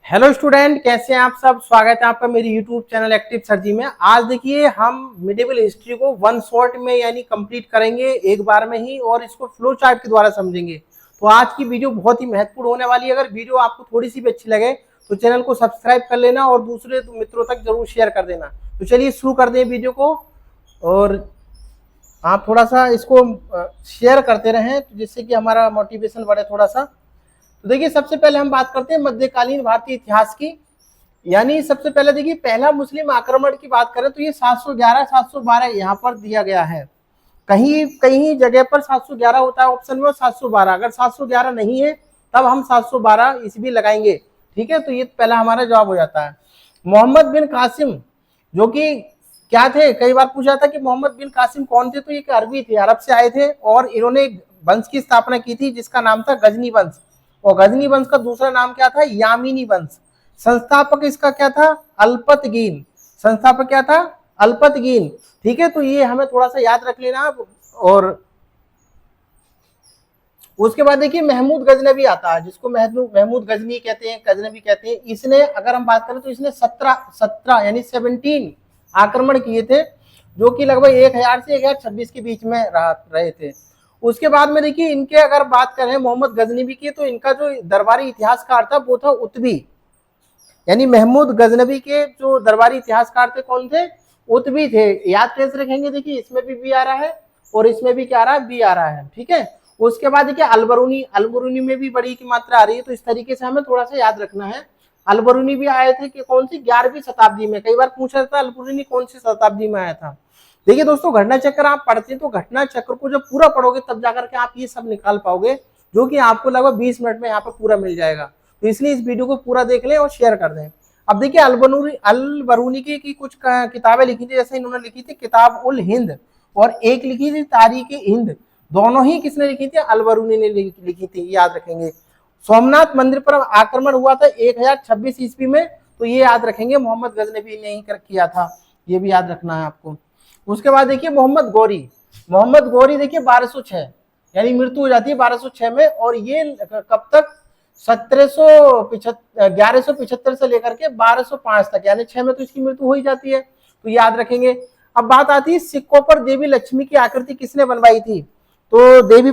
Hello student, कैसे हैं आप सब। स्वागत है आपका मेरे यूट्यूब चैनल एक्टिव सर्जी में। आज देखिए हम मिडिवल हिस्ट्री को वन शॉट में यानी कंप्लीट करेंगे एक बार में ही, और इसको फ्लो चार्ट के द्वारा समझेंगे। तो आज की वीडियो बहुत ही महत्वपूर्ण होने वाली है। अगर वीडियो आपको थोड़ी सी भी अच्छी लगे तो चैनल को सब्सक्राइब कर लेना और दूसरे मित्रों तक जरूर शेयर कर देना। तो चलिए शुरू कर दें वीडियो को, और आप थोड़ा सा इसको शेयर करते रहें जिससे कि हमारा मोटिवेशन बढ़े थोड़ा सा। तो देखिए सबसे पहले हम बात करते हैं मध्यकालीन भारतीय इतिहास की। यानी सबसे पहले देखिए पहला मुस्लिम आक्रमण की बात करें तो ये 711 712 यहाँ पर दिया गया है। कहीं कहीं जगह पर 711 होता है ऑप्शन में, 712। अगर 711 नहीं है तब हम 712 ईस्वी लगाएंगे। ठीक है, तो ये पहला हमारा जवाब हो जाता है। मोहम्मद बिन कासिम, जो कि क्या थे, कई बार पूछा था कि मोहम्मद बिन कासिम कौन थे, तो ये अरबी थे, अरब से आए थे और इन्होंने वंश की स्थापना की थी जिसका नाम था गजनी वंश। और गजनी वंश का दूसरा नाम क्या था, यामीनी वंश। संस्थापक इसका क्या था, अल्पतगीन। संस्थापक क्या था, अल्पतगीन। ठीक है, तो ये हमें थोड़ा सा याद रख लेना। और उसके बाद देखिए महमूद गजनबी आता है, जिसको महमूद गजनी कहते हैं, गजनबी कहते हैं। इसने अगर हम बात करें तो इसने 17 यानी 17 आक्रमण किए थे, जो कि लगभग 1000 से 1026 के बीच में रहे थे। उसके बाद में देखिए इनके अगर बात करें मोहम्मद गजनबी की, तो इनका जो दरबारी इतिहासकार था वो था उत्बी। यानी महमूद गजनबी के जो दरबारी इतिहासकार थे कौन थे, उत्बी थे। याद कैसे रखेंगे, देखिए इसमें भी आ रहा है और इसमें भी क्या आ रहा है, बी आ रहा है। ठीक है, उसके बाद देखिए अलबरूनी, अलबरूनी में भी बड़ी की मात्रा आ रही है, तो इस तरीके से हमें थोड़ा सा याद रखना है। अलबरूनी भी आए थे कि कौन सी, 11वीं शताब्दी में। कई बार पूछा था अलबरूनी कौन सी शताब्दी में आया था। देखिए दोस्तों, घटना चक्र आप पढ़ते हैं तो घटना चक्र को जब पूरा पढ़ोगे तब जाकर के आप ये सब निकाल पाओगे, जो कि आपको लगभग 20 मिनट में यहाँ पर पूरा मिल जाएगा। तो इसलिए इस वीडियो को पूरा देख लें और शेयर कर दें। अब देखिए अलबरूनी की कुछ किताबें लिखी थी, जैसे इन्होंने लिखी थी किताब उल हिंद, और एक लिखी थी तारीख हिंद। दोनों ही किसने लिखी थी, अलबरूनी ने लिखी थी, याद रखेंगे। सोमनाथ मंदिर पर आक्रमण हुआ था 1026 ईस्वी में, तो ये याद रखेंगे मोहम्मद गजनबी ने ही किया था, ये भी याद रखना है आपको। उसके बाद देखिए मोहम्मद गौरी, मोहम्मद गौरी देखिए 1206 यानी मृत्यु हो जाती है 1206 में, और ये कब तक, 1175 से लेकर के 1205 तक, यानी 6 में तो इसकी मृत्यु हो ही जाती है, तो याद रखेंगे। अब बात आती है सिक्कों पर देवी लक्ष्मी की आकृति किसने बनवाई थी। तो देवी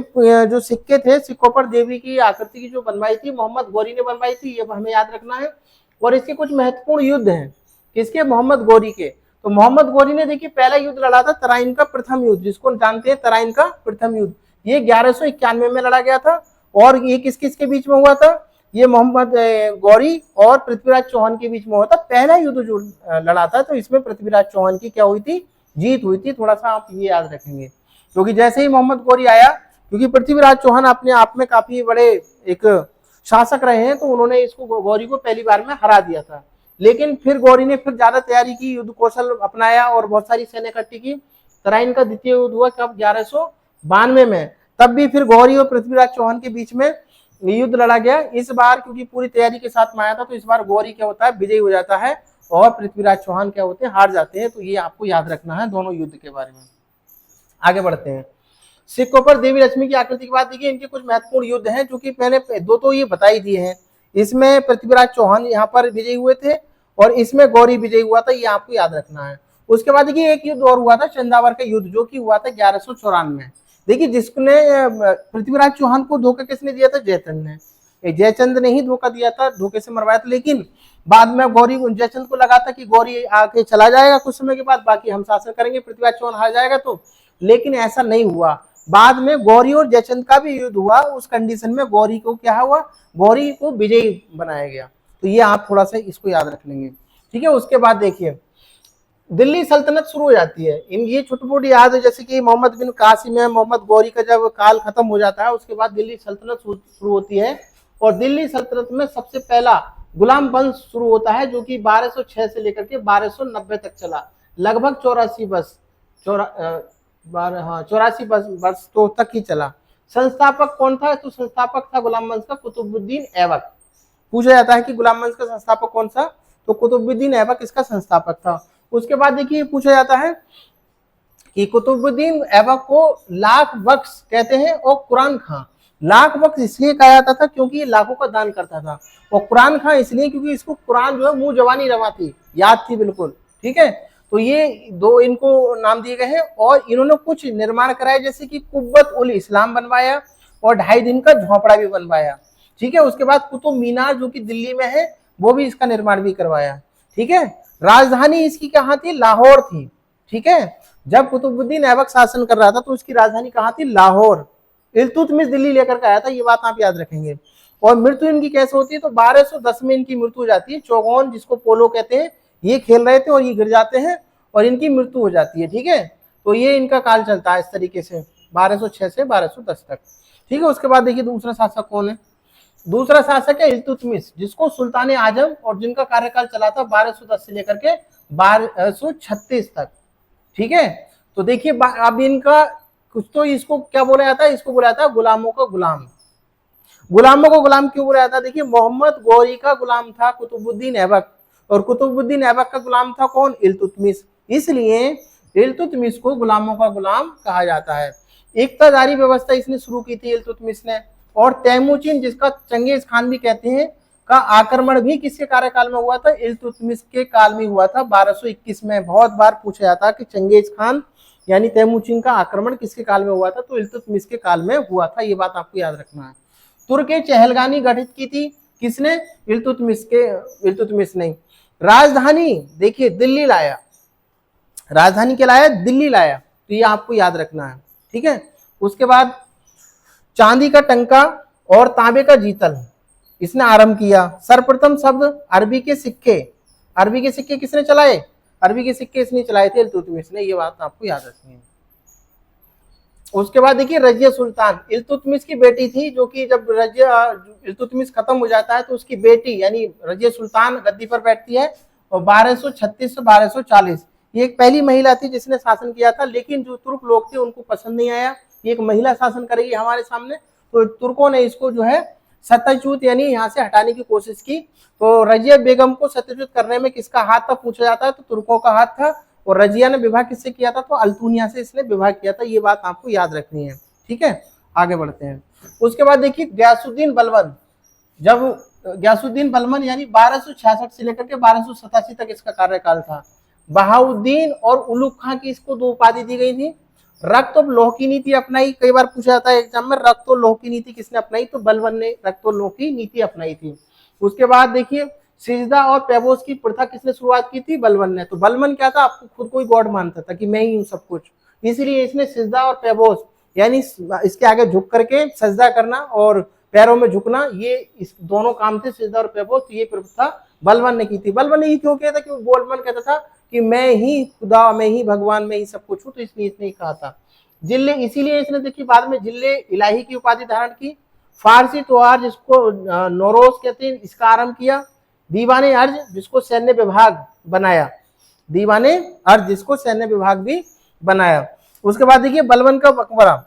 जो सिक्के थे, सिक्कों पर देवी की आकृति की जो बनवाई थी, मोहम्मद गौरी ने बनवाई थी, ये हमें याद रखना है। और इसके कुछ महत्वपूर्ण युद्ध हैं, किसके, मोहम्मद गौरी के। तो मोहम्मद गौरी ने देखिए पहला युद्ध लड़ा था तराइन का प्रथम युद्ध, जिसको जानते हैं तराइन का प्रथम युद्ध। ये 1191 में लड़ा गया था। और ये किस किस के बीच में हुआ था, ये मोहम्मद गौरी और पृथ्वीराज चौहान के बीच में हुआ था। पहला युद्ध जो लड़ा था, तो इसमें पृथ्वीराज चौहान की क्या हुई थी, जीत हुई थी। थोड़ा सा आप ये याद रखेंगे, क्योंकि जैसे ही मोहम्मद गौरी आया, क्योंकि पृथ्वीराज चौहान अपने आप में काफी बड़े एक शासक रहे हैं, तो उन्होंने इसको गौरी को पहली बार में हरा दिया था। लेकिन फिर गौरी ने फिर ज्यादा तैयारी की, युद्ध कौशल अपनाया और बहुत सारी सेना इकट्ठी की। तराइन का द्वितीय युद्ध हुआ कब, 1192 में। तब भी फिर गौरी और पृथ्वीराज चौहान के बीच में युद्ध लड़ा गया। इस बार क्योंकि पूरी तैयारी के साथ में आया था, तो इस बार गौरी क्या होता है, विजयी हो जाता है, और पृथ्वीराज चौहान क्या होते हैं, हार जाते हैं। तो ये आपको याद रखना है दोनों युद्ध के बारे में। आगे बढ़ते हैं। सिक्कों पर देवी लक्ष्मी की आकृति के बाद देखिए इनके कुछ महत्वपूर्ण युद्ध हैं, जो कि मैंने दो तो ये बता ही दिए हैं। इसमें पृथ्वीराज चौहान यहाँ पर विजयी हुए थे, और इसमें गौरी विजयी हुआ था, ये आपको याद रखना है। उसके बाद देखिए एक युद्ध और हुआ था, चंदावर का युद्ध, जो कि हुआ था 1194 में। देखिए जिसने पृथ्वीराज चौहान को धोखा किसने दिया था, जयचंद ने। जयचंद ने ही धोखा दिया था, धोखे से मरवाया था। लेकिन बाद में गौरी, जयचंद को लगा था कि गौरी आके चला जाएगा कुछ समय के बाद, बाकी हम शासन करेंगे, पृथ्वीराज चौहान हार जाएगा। तो लेकिन ऐसा नहीं हुआ। बाद में गौरी और जयचंद का भी युद्ध हुआ, उस कंडीशन में गौरी को क्या हुआ, गौरी को विजयी बनाया गया। तो ये आप थोड़ा सा इसको याद रख लेंगे। ठीक है, उसके बाद देखिए दिल्ली सल्तनत शुरू हो जाती है। इन ये छोटी मोटी याद है, जैसे कि मोहम्मद बिन कासिम है, मोहम्मद गौरी का जब काल खत्म हो जाता है, उसके बाद दिल्ली सल्तनत शुरू होती है। और दिल्ली सल्तनत में सबसे पहला गुलाम वंश शुरू होता है, जो कि 1206 से लेकर के 1290 तक चला, लगभग 84 वर्ष तो तक ही चला। संस्थापक कौन था, तो संस्थापक था गुलाम वंश का कुतुबुद्दीन ऐबक। पूछा जाता है कि गुलाम वंश का संस्थापक कौन सा, तो कुतुबुद्दीन ऐबक इसका संस्थापक था। उसके बाद देखिए पूछा जाता है कि कुतुबुद्दीन ऐबक को लाख बख्श कहते हैं और कुरान खां। लाख वक्त इसलिए कहा जाता था क्योंकि ये लाखों का दान करता था, और कुरान खां इसलिए क्योंकि इसको कुरान जो है मुंह जवानी रवा थी, याद थी बिल्कुल। ठीक है, तो ये दो इनको नाम दिए गए हैं। और इन्होंने कुछ निर्माण कराया, जैसे कि कुब्बत उल इस्लाम बनवाया और 2.5 दिन का झोपड़ा भी बनवाया। ठीक है, उसके बाद कुतुब मीनार जो कि दिल्ली में है वो भी इसका निर्माण भी करवाया। ठीक है, राजधानी इसकी कहाँ थी? लाहौर थी। ठीक है, जब कुतुबुद्दीन ऐबक शासन कर रहा था तो उसकी राजधानी कहाँ थी? लाहौर। इल्तुतमिश दिल्ली लेकर के आया था, ये बात आप याद रखेंगे। और मृत्यु इनकी कैसे होती है? तो 1210 में इनकी मृत्यु हो जाती है। चौगोन जिसको पोलो कहते हैं, ये खेल रहे थे और ये गिर जाते हैं और इनकी मृत्यु हो जाती है। ठीक है, तो ये इनका काल चलता है इस तरीके से 1206 से 1210 तक। ठीक है, उसके बाद देखिए दूसरा शासक कौन है? दूसरा शासक है इल्तुतमिश, जिसको सुल्तान आजम, और जिनका कार्यकाल चला था 1210 से लेकर के 1236 तक। ठीक है, तो देखिए अब इनका कुछ तो इसको क्या बोला जाता है? इसको बोला जाता है गुलामों का गुलाम। गुलामों को गुलाम क्यों बोला जाता है? देखिए मोहम्मद गौरी का गुलाम था कुतुबुद्दीन ऐबक, और कुतुबुद्दीन ऐबक का गुलाम था कौन? इल्तुतमिश। इसलिए इल्तुतमिश को गुलामों का गुलाम कहा जाता है। इक्तादारी व्यवस्था इसने शुरू की थी इल्तुतमिश ने। और तैमूचिन, जिसका चंगेज खान भी कहते हैं, का आक्रमण भी किसके कार्यकाल में हुआ था? इल्तुतमिश के काल में हुआ था 1221 में। बहुत बार पूछा जाता है कि चंगेज खान यानी तैमूचिन का आक्रमण किसके काल में हुआ था? तो इल्तुतमिश के काल में हुआ था, ये बात आपको याद रखना है। तुर्क चहलगानी गठित की थी किसने? इल्तुतमिश ने। राजधानी देखिए दिल्ली लाया, राजधानी क्या लाया? दिल्ली लाया, तो ये आपको याद रखना है। ठीक है, उसके बाद चांदी का टंका और तांबे का जीतल इसने आरंभ किया। सर्वप्रथम शब्द अरबी के सिक्के, अरबी के सिक्के किसने चलाए? अरबी के सिक्के इसने चलाए थे इल्तुतमिश ने, ये बात आपको याद रखनी है। उसके बाद देखिए रजिया सुल्तान, इल्तुतमिश की बेटी थी, जो कि जब रजिया इल्तुतमिश खत्म हो जाता है तो उसकी बेटी यानी रजिया सुल्तान गद्दी पर बैठती है, और 1236 से 1240 ये एक पहली महिला थी जिसने शासन किया था। लेकिन जो तुर्क लोग थे उनको पसंद नहीं आया, ये एक महिला शासन करेगी हमारे सामने, तो तुर्कों ने इसको जो है सत्यच्युत यानी यहाँ से हटाने की कोशिश की। तो रजिया बेगम को सत्यच्युत करने में किसका हाथ था पूछा जाता है, तो तुर्कों का हाथ था। और रजिया ने विवाह किससे किया था? तो अल्तुनिया से इसने विवाह किया था, ये बात आपको याद रखनी है। ठीक है, आगे बढ़ते हैं। उसके बाद देखिए गयासुद्दीन बलबन, जब गयासुद्दीन बलबन यानी 1266 से लेकर के 1287 तक इसका कार्यकाल था। बहाउद्दीन और उलुग खां की इसको दो उपाधि दी गई थी। रक्त और लोह की नीति अपनाई, कई बार पूछा जाता है एग्जाम में, रक्त और लोह की नीति किसने अपनाई? तो बलबन ने रक्त और लोह की नीति अपनाई थी। उसके बाद देखिए सिजदा और पैबोस की प्रथा किसने शुरुआत की थी? बलबन ने। तो बलबन क्या था? आपको खुद को ही गॉड मानता था कि मैं ही हूं सब कुछ, इसीलिए इसने सिजदा और पैबोस यानी इसके आगे झुक करके सजदा करना और पैरों में झुकना, ये इस दोनों काम थे सिजदा और पैबोस, ये प्रथा बलबन ने की थी। बलबन ने ये क्यों किया था? क्योंकि बलबन कहता था कि मैं ही खुदा, मैं ही भगवान, मैं ही सब कुछ हूं, तो इसलिए इसने कहा था। जिले, इसीलिए इसने देखिए बाद में जिले इलाही की उपाधि धारण की। फारसी त्योहार जिसको नौरोज कहते हैं इसका आरंभ किया। दीवाने अर्ज जिसको सैन्य विभाग बनाया, दीवाने अर्ज जिसको सैन्य विभाग भी बनाया। उसके बाद देखिए बलबन का मकबरा,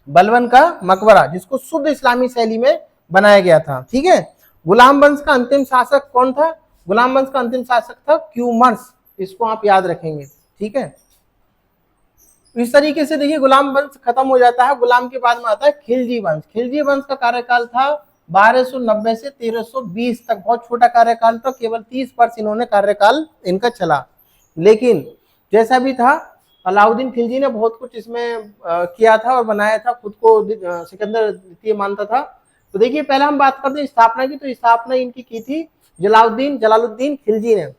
बलबन का मकबरा जिसको शुद्ध इस्लामी शैली में बनाया गया था। ठीक है, गुलाम वंश का अंतिम शासक कौन था? गुलाम वंश का अंतिम शासक था क्यूमर्स, इसको आप याद रखेंगे। ठीक है, इस तरीके से देखिए गुलाम वंश खत्म हो जाता है। गुलाम के बाद में आता है खिलजी वंश। खिलजी वंश का कार्यकाल था 1290 से 1320 तक, बहुत छोटा कार्यकाल था, केवल 30 वर्ष इन्होंने कार्यकाल इनका चला। लेकिन जैसा भी था अलाउद्दीन खिलजी ने बहुत कुछ इसमें किया था और बनाया था, खुद को सिकंदर द्वितीय मानता था। तो देखिए पहले हम बात करते हैं स्थापना की, तो स्थापना इनकी की थी जलालुद्दीन खिलजी ने,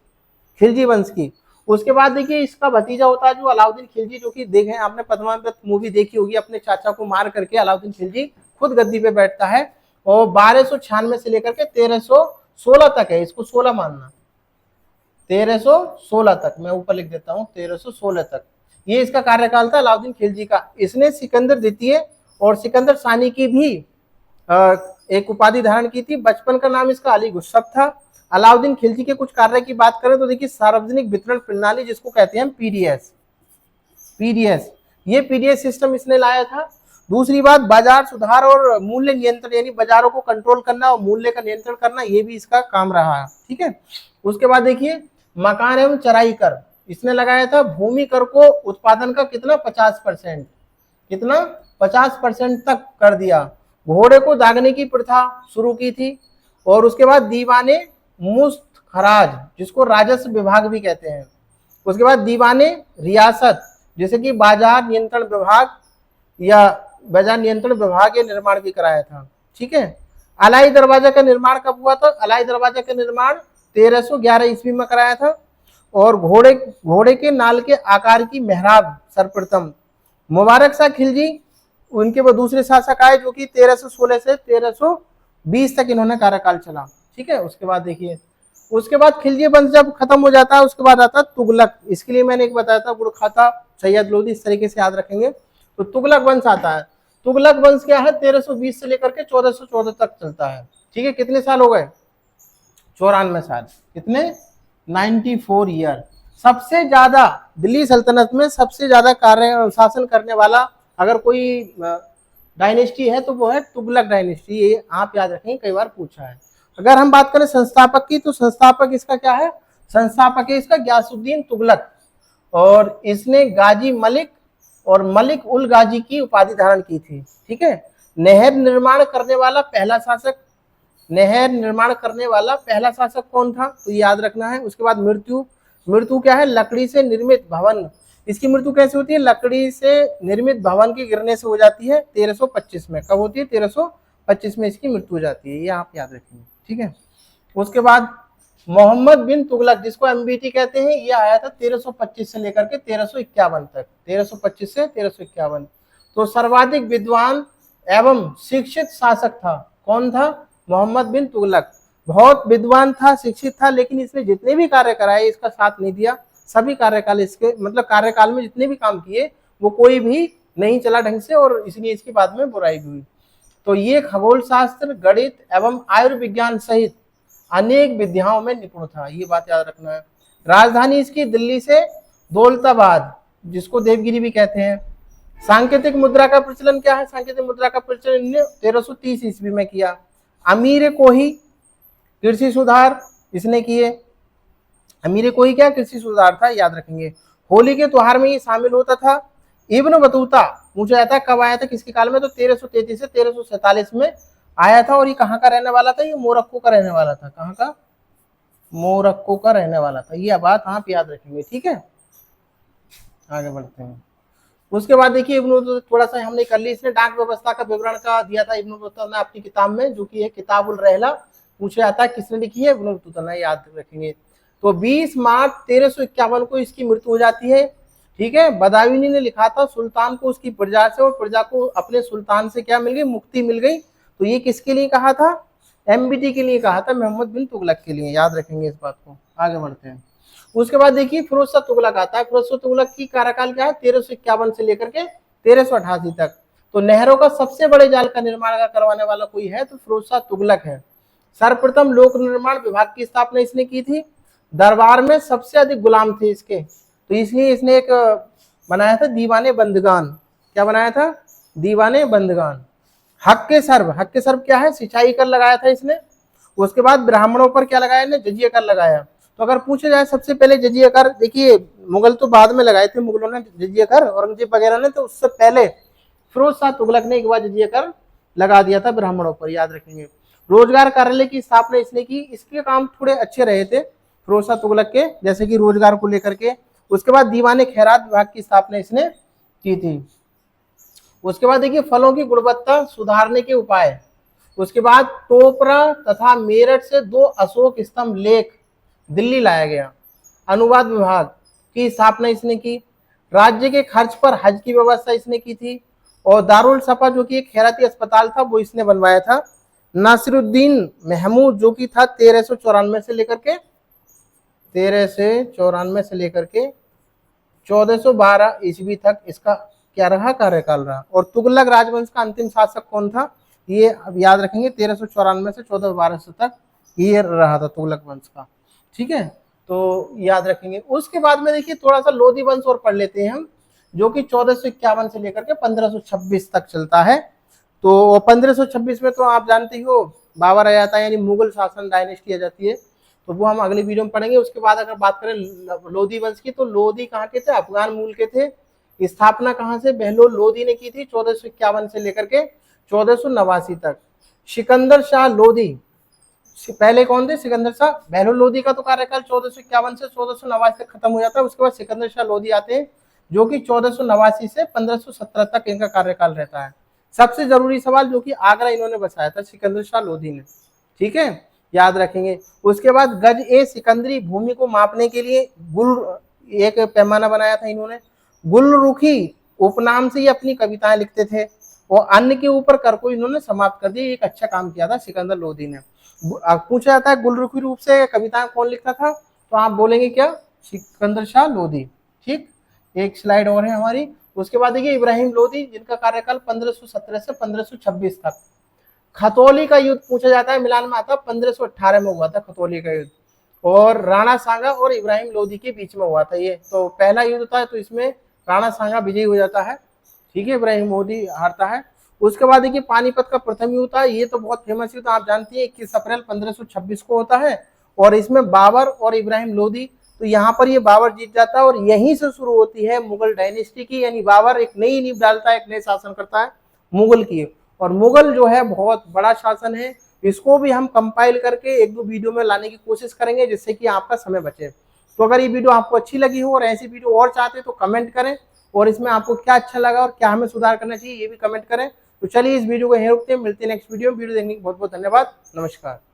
खिलजी वंश की। उसके बाद देखिए इसका भतीजा होता है जो अलाउद्दीन खिलजी, जो कि देखे आपने पद्मावत मूवी देखी होगी, अपने चाचा को मार करके अलाउद्दीन खिलजी खुद गद्दी पे बैठता है। और 1296 से लेकर के 1316 तक है, इसको 16 मानना, 1316 तक, मैं ऊपर लिख देता हूँ 1316 तक ये इसका कार्यकाल था अलाउद्दीन खिलजी का। इसने सिकंदर द्वितीय और सिकंदर सानी की भी एक उपाधि धारण की थी। बचपन का नाम इसका अली गुस्सब था। अलाउद्दीन खिलजी के कुछ कार्य की बात करें तो देखिए सार्वजनिक वितरण प्रणाली जिसको कहते हैं पीडीएस, ये पीडीएस सिस्टम इसने लाया था। दूसरी बात बाजार सुधार और मूल्य नियंत्रण, यानी बाजारों को कंट्रोल करना और मूल्य का नियंत्रण करना, ये भी इसका काम रहा है। ठीक है, उसके बाद देखिए मकान एवं चराई कर इसने लगाया था। भूमि कर को उत्पादन का कितना 50%, कितना 50% तक कर दिया। घोड़े को दागने की प्रथा शुरू की थी। और उसके बाद दीवाने मुस्त खराज, जिसको राजस्व विभाग भी कहते हैं। उसके बाद दीवाने रियासत, जैसे कि बाजार नियंत्रण विभाग या बाजार नियंत्रण विभाग के निर्माण भी कराया था। ठीक है। अलाई दरवाजा का निर्माण कब हुआ था? अलाई दरवाजा का निर्माण 1311 ईस्वी में कराया था। और घोड़े के नाल के आकार की मेहराब सर्वप्रथम मुबारक शाह खिलजी, उनके वो दूसरे शासक आए, जो कि 1316 से 1320 तक इन्होंने कार्यकाल चला। ठीक है। उसके बाद देखिए, उसके बाद खिलजी वंश जब खत्म हो जाता है, उसके बाद आता तुगलक। इसके लिए मैंने एक बताया था, गुरखाता, सैयद लोधी, इस तरीके से याद रखेंगे। तो तुगलक वंश आता है। तुगलक वंश क्या है? 1320 से लेकर के 1414 तक चलता है। ठीक है। कितने साल हो गए? 94 साल। कितने? 94 ईयर। सबसे ज्यादा दिल्ली सल्तनत में सबसे ज्यादा कार्य शासन करने वाला अगर कोई डायनेस्टी है तो वो है तुगलक डायनेस्टी। ये आप याद रखेंगे, कई बार पूछा है। अगर हम बात करें संस्थापक की, तो संस्थापक इसका क्या है? संस्थापक है इसका गयासुद्दीन तुगलक। और इसने गाजी मलिक और मलिक उल गाजी की उपाधि धारण की थी। ठीक है। नहर निर्माण करने वाला पहला शासक, नहर निर्माण करने वाला पहला शासक कौन था? तो याद रखना है। उसके बाद मृत्यु, मृत्यु क्या है? लकड़ी से निर्मित भवन। इसकी मृत्यु कैसे होती है? लकड़ी से निर्मित भवन के गिरने से हो जाती है 1325 में। कब होती है? 1325 में इसकी मृत्यु हो जाती है। ये आप याद रखेंगे। ठीक है। उसके बाद मोहम्मद बिन तुगलक, जिसको एमबीटी कहते हैं, ये आया था 1325 से लेकर के 1351 तक। 1325 से 1351। तो सर्वाधिक विद्वान एवं शिक्षित शासक था। कौन था? मोहम्मद बिन तुगलक। बहुत विद्वान था, शिक्षित था, लेकिन इसने जितने भी कार्य कराए इसका साथ नहीं दिया। सभी कार्यकाल इसके, मतलब कार्यकाल में जितने भी काम किए वो कोई भी नहीं चला ढंग से, और इसलिए इसकी बाद में बुराई भी हुई। तो ये खगोल शास्त्र, गणित एवं आयुर्विज्ञान सहित अनेक विद्याओं में निपुण था। ये बात याद रखना है। राजधानी इसकी दिल्ली से दौलताबाद, जिसको देवगिरी भी कहते हैं। सांकेतिक मुद्रा का प्रचलन क्या है? सांकेतिक मुद्रा का प्रचलन इन्होंने 1330 ईस्वी में किया। अमीर कोही कृषि सुधार इसने किए। अमीर कोही क्या? कृषि सुधार था, याद रखेंगे। होली के त्योहार में ये शामिल होता था। इब्न बतूता पूछा जाता है कब आया था, किसके काल में? तो 1333 से 1347 में आया था। और ये कहाँ का रहने वाला था? ये मोरक्को का रहने वाला था। कहाँ का? मोरक्को का रहने वाला था। ये बात आप याद रखेंगे। ठीक है। आगे बढ़ते हैं। उसके बाद देखिए, इब्न बतूता थोड़ा सा हमने कर ली। इसने डाक व्यवस्था का विवरण का दिया था इब्न बतूता ने अपनी किताब में, जो कि है किताबुल रहला। पूछा जाता है किसने लिखी है? इब्न बतूता ने, याद रखेंगे। तो 20 मार्च 1351 को इसकी मृत्यु हो जाती है। ठीक है। बदायूनी ने लिखा था, सुल्तान को उसकी प्रजा से और प्रजा को अपने सुल्तान से क्या मिल गई? मुक्ति मिल गई। तो ये किसके लिए कहा था? एमबीटी के लिए कहा था, मोहम्मद बिन तुगलक के लिए। याद रखेंगे इस बात को। आगे बढ़ते हैं। उसके बाद देखिए फिरोज शाह तुगलक आता है। फिरोज शाह तुगलक की कार्यकाल क्या है? 1351 से लेकर के 1388 तक। तो नहरों का सबसे बड़े जाल का निर्माण करवाने वाला कोई है तो फिरोज शाह तुगलक है। सर्वप्रथम लोक निर्माण विभाग की स्थापना इसने की थी। दरबार में सबसे अधिक गुलाम थे इसके, तो इसलिए इसने एक बनाया था दीवाने बंदगान। क्या बनाया था? दीवाने बंदगान। हक के सर्व क्या है? सिंचाई कर लगाया था इसने। उसके बाद ब्राह्मणों पर क्या लगाया? जजिया कर लगाया। तो अगर पूछा जाए सबसे पहले जजिया कर, देखिए मुगल तो बाद में लगाए थे, मुगलों ने जजिया कर, औरंगजेब वगैरह ने, तो उससे पहले फिरोज शाह तुगलक ने एक बार जजिया कर लगा दिया था ब्राह्मणों पर। याद रखेंगे। रोजगार कार्यालय की स्थापना इसने की। इसके काम थोड़े अच्छे रहे थे फिरोज शाह तुगलक के, जैसे कि रोजगार को लेकर के। उसके बाद दीवाने खैरात विभाग की स्थापना इसने की थी। उसके बाद देखिए फलों की गुणवत्ता सुधारने के उपाय। उसके बाद टोपरा तथा मेरठ से 2 अशोक स्तंभ लेख दिल्ली लाया गया। अनुवाद विभाग की स्थापना इसने की। राज्य के खर्च पर हज की व्यवस्था इसने की थी। और दारुल सफा जो कि एक खैराती अस्पताल था वो इसने बनवाया था। नासिरुद्दीन महमूद जो कि था 1394 से लेकर के 1412 ईस्वी तक इसका क्या रहा? कार्यकाल रहा। और तुगलक राजवंश का अंतिम शासक कौन था? ये अब याद रखेंगे 1394 से 1412 तक ये रहा था तुगलक वंश का। ठीक है। तो याद रखेंगे। उसके बाद में देखिए थोड़ा सा लोधी वंश और पढ़ लेते हैं हम, जो कि 1451 से लेकर के 1526 तक चलता है। तो 1526 में तो आप जानते ही हो बाबर आ जाता है, यानी मुगल शासन डायनेस्टी आ जाती है। तो वो हम अगले वीडियो में पढ़ेंगे। उसके बाद अगर बात करें लोधी वंश की, तो लोधी कहाँ के थे? अफगान मूल के थे। स्थापना कहाँ से? बहलोल लोधी ने की थी 1451 से लेकर के 1489 तक। सिकंदर शाह लोधी, पहले कौन थे? सिकंदर शाह बहलोल लोधी का तो कार्यकाल 1451 से 1489 तक खत्म हो जाता है। उसके बाद सिकंदर शाह लोधी आते हैं जो कि 1489 से 1517 तक इनका कार्यकाल रहता है। सबसे जरूरी सवाल जो कि आगरा इन्होंने बसाया था सिकंदर शाह लोधी ने, ठीक है, याद रखेंगे। उसके बाद गज ए सिकंदरी भूमि को मापने के लिए एक पैमाना बनाया था इन्होंने। गुलरुखी उपनाम से ये अपनी कविताएं लिखते थे और अन्न के ऊपर कर को इन्होंने समाप्त कर दिया। एक अच्छा काम किया था सिकंदर लोधी ने। पूछा जाता है गुलरुखी रूप से कविताएं कौन लिखता था, तो आप बोलेंगे क्या? सिकंदर शाह लोधी। ठीक, एक स्लाइड और है हमारी। उसके बाद देखिए इब्राहिम लोधी, जिनका कार्यकाल 1517 से 1526 तक। खतौली का युद्ध पूछा जाता है, मिलान में आता है 1518 में हुआ था खतौली का युद्ध, और राणा सांगा और इब्राहिम लोधी के बीच में हुआ था ये। तो पहला युद्ध था, तो इसमें राणा सांगा विजयी हो जाता है, ठीक है, इब्राहिम लोधी हारता है। उसके बाद देखिए पानीपत का प्रथम युद्ध था, ये तो बहुत फेमस युद्ध आप जानती है, 21 अप्रैल 1526 को होता है, और इसमें बाबर और इब्राहिम लोधी, तो यहाँ पर ये बाबर जीत जाता है और यहीं से शुरू होती है मुगल डायनेस्टी की, यानी बाबर एक नई नींव डालता है, एक नए शासन करता है मुगल की। और मुगल जो है बहुत बड़ा शासन है, इसको भी हम कंपाइल करके एक दो वीडियो में लाने की कोशिश करेंगे जिससे कि आपका समय बचे। तो अगर ये वीडियो आपको अच्छी लगी हो और ऐसी वीडियो और चाहते तो कमेंट करें, और इसमें आपको क्या अच्छा लगा और क्या हमें सुधार करना चाहिए ये भी कमेंट करें। तो चलिए इस वीडियो को यहीं रोकते हैं, मिलते हैं नेक्स्ट वीडियो में। वीडियो देखने के बहुत बहुत धन्यवाद, नमस्कार।